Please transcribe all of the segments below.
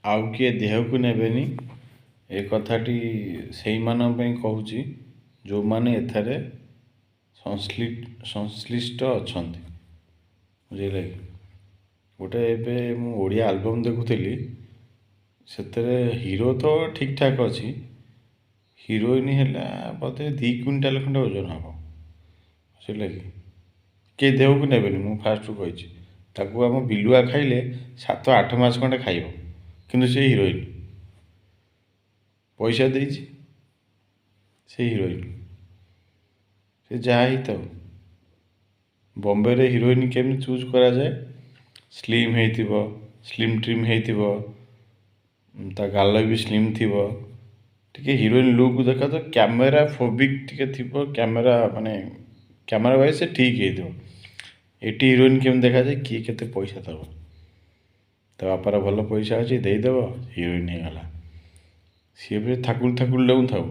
ଆଉ କିଏ ଦେହକୁ ନେବେନି। ଏ କଥାଟି ସେଇମାନଙ୍କ ପାଇଁ କହୁଛି ଯେଉଁମାନେ ଏଠାରେ ସଂଶ୍ଳିଷ୍ଟ ଅଛନ୍ତି। ବୁଝିଲେ କି? ଗୋଟେ ଏବେ ମୁଁ ଓଡ଼ିଆ ଆଲବମ୍ ଦେଖୁଥିଲି, ସେଥିରେ ହିରୋ ତ ଠିକ୍ ଠାକ୍ ଅଛି, ହିରୋଇନ୍ ହେଲା ବୋଧେ 2 କୁଇଣ୍ଟାଲ ଖଣ୍ଡେ ଓଜନ ହେବ। ବୁଝିଲେ କି? କିଏ ଦେହକୁ ନେବେନି, ମୁଁ ଫାଷ୍ଟରୁ କହିଛି। ତାକୁ ଆମ ବିଲୁଆ ଖାଇଲେ 7-8 ମାସ ଖଣ୍ଡେ ଖାଇବ, କିନ୍ତୁ ସେ ହିରୋଇନ୍ ପଇସା ଦେଇଛି, ସେ ହିରୋଇନ୍ ସେ ଯାହା ହେଇଥାଉ। ବମ୍ବେରେ ହିରୋଇନ୍ କେମିତି ଚୁଜ୍ କରାଯାଏ? ସ୍ଲିମ୍ ହେଇଥିବ, ସ୍ଲିମ୍ ଟ୍ରିମ୍ ହେଇଥିବ, ତା ଗାଲ ବି ସ୍ଲିମ୍ ଥିବ, ଟିକେ ହିରୋଇନ୍ ଲୁକ୍ ଦେଖ ତ କ୍ୟାମେରା ଫୋବିକ୍ ଟିକେ ଥିବ, କ୍ୟାମେରା ୱାଇଜ୍ ସେ ଠିକ୍ ହେଇଥିବ। ଏଠି ହିରୋଇନ୍ କେମିତି ଦେଖାଯାଏ? କିଏ କେତେ ପଇସା ଦେବ, ତା ବାପାର ଭଲ ପଇସା ଅଛି, ଦେଇଦେବ, ହିରୋଇନ୍ ହେଇଗଲା। ସିଏ ବି ଥାକୁଲ ଡେଉଁଥାଉ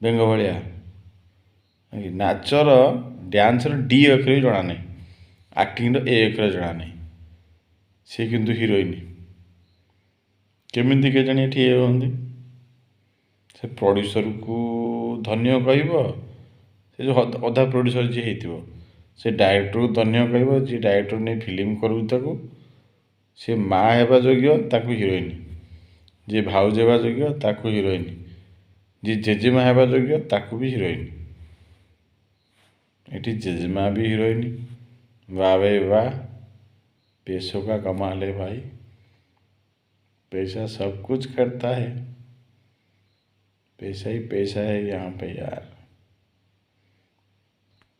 ବେଙ୍ଗ ଭଳିଆ। ନାଚର ଡ୍ୟାନ୍ସର D ଅକ୍ଷର ବି ଜଣା ନାହିଁ, ଆକ୍ଟିଂର A ଅକ୍ଷର ଜଣା ନାହିଁ, ସେ କିନ୍ତୁ ହିରୋଇନ୍। କେମିତି କେଜାଣି ଏଠି ଇଏ ହୁଅନ୍ତି? ସେ ପ୍ରଡ୍ୟୁସରକୁ ଧନ୍ୟ କହିବ, ସେ ଯେଉଁ ଅଧା ପ୍ରଡ୍ୟୁସର ଯିଏ ହେଇଥିବ, ସେ ଡାଇରେକ୍ଟରକୁ ଧନ୍ୟ କହିବ, ଯିଏ ଡାଇରେକ୍ଟର ନେଇ ଫିଲ୍ମ କରୁଛି ତାକୁ। ସେ ମା ହେବା ଯୋଗ୍ୟ, ତାକୁ ହିରୋଇନ୍। ଯିଏ ଭାଉଜ ହେବା ଯୋଗ୍ୟ, ତାକୁ ହିରୋଇନ୍। ଯିଏ ଜେଜେମା ହେବା ଯୋଗ୍ୟ, ତାକୁ ବି ହିରୋଇନ୍। एटी जजमा भी हीरोइन। वाह भाई वाह, पैसों का कमाल है भाई, पैसा सब कुछ करता है, पैसा ही पैसा है यहाँ पे यार।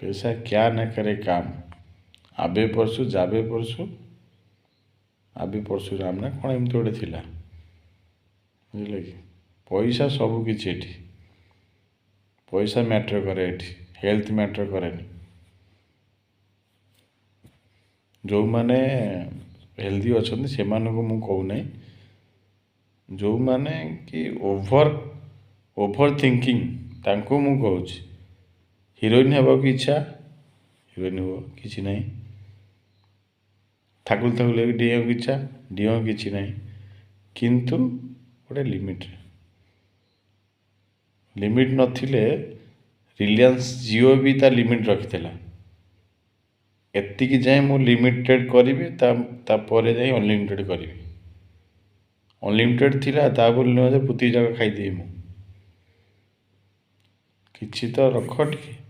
पैसा क्या न करे काम, आबे परसु जाबे परसु, आबे परशुराम ना कौन एमती गोटे थिला। बुझे कि पैसा सब किछि एठी, पैसा मैटर करे एठी, हेल्थ मैटर करेनि। जो माने हेल्दी अच्छा से मु कहूना, जो माने कि ओभर थिंकिंग तांको मु कहूँ। हिरोइन हेबा की इच्छा, हिरोइन हो किछि नहीं। थाकुल थाकुल डिओ की इच्छा, डिओ किछि नहीं। किंतु गोटे लिमिट नथिले रिलायंस जियो भी ता लिमिट रखिथिला। एतिकी जाए मु लिमिटेड करी, तापर जाए अनलिमिटेड करी। अनलिमिटेड थिला ता बोली पुती जाक खाई दिए मु। किछि तो रख टिके।